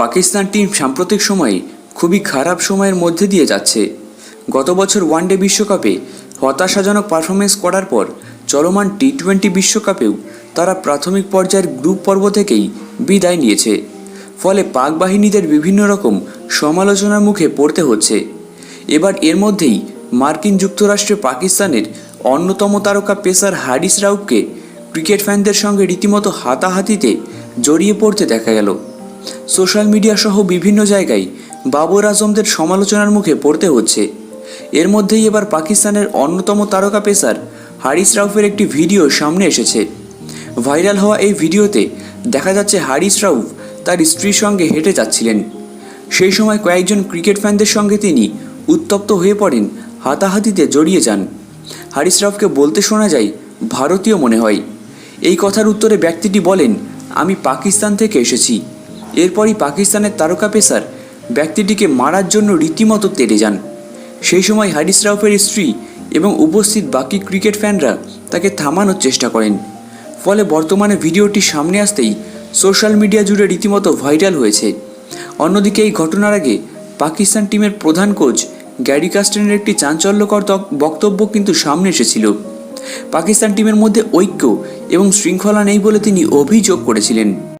Pakistan team সাম্প্রতিক সময়ে খুবই খারাপ সময়ের মধ্যে দিয়ে যাচ্ছে। গত বছর ওয়ানডে বিশ্বকাপে হতাশাজনক পারফরমেন্স করার পর চলমান টি-20 বিশ্বকাপেও তারা প্রাথমিক পর্যায়ের গ্রুপ পর্ব থেকেই বিদায় নিয়েছে। ফলে পাক বাহিনীদের বিভিন্ন রকম সমালোচনার মুখে পড়তে হচ্ছে। এবার এর মধ্যেই মার্কিন যুক্তরাষ্ট্রে পাকিস্তানের অন্যতম তারকা পেসার হারিস রাউফকে ক্রিকেট ফ্যানদের সঙ্গে রীতিমতো হাতাহাতিতে জড়িয়ে পড়তে দেখা গেল। সোশ্যাল মিডিয়া সহ বিভিন্ন জায়গায় বাবর আজমদের সমালোচনার মুখে পড়তে হচ্ছে। এর মধ্যেই এবার পাকিস্তানের অন্যতম তারকা পেসার হারিস রাউফের একটি ভিডিও সামনে এসেছে। ভাইরাল হওয়া এই ভিডিওতে দেখা যাচ্ছে হারিস রাউফ তার স্ত্রীর সঙ্গে হেঁটে যাচ্ছিলেন। সেই সময় কয়েকজন ক্রিকেট ফ্যানদের সঙ্গে তিনি উত্তপ্ত হয়ে পড়েন, হাতাহাতিতে জড়িয়ে যান। হারিস রাউফকে বলতে শোনা যায়, ভারতীয় মনে হয়। এই কথার উত্তরে ব্যক্তিটি বলেন, আমি পাকিস্তান থেকে এসেছি। এরপরই পাকিস্তানের তারকা পেসার ব্যক্তিটিকে মারার জন্য রীতিমতো তেড়ে যান। সেই সময় হারিস রাউফের স্ত্রী এবং উপস্থিত বাকি ক্রিকেট ফ্যানরা তাকে থামানোর চেষ্টা করেন। ফলে বর্তমানে ভিডিওটি সামনে আসতেই সোশ্যাল মিডিয়া জুড়ে রীতিমতো ভাইরাল হয়েছে। অন্যদিকে এই ঘটনার আগে পাকিস্তান টিমের প্রধান কোচ গ্যারি কাস্টানের একটি চাঞ্চল্যকর বক্তব্য কিন্তু সামনে এসেছিল। পাকিস্তান টিমের মধ্যে ঐক্য এবং শৃঙ্খলা নেই বলে তিনি অভিযোগ করেছিলেন।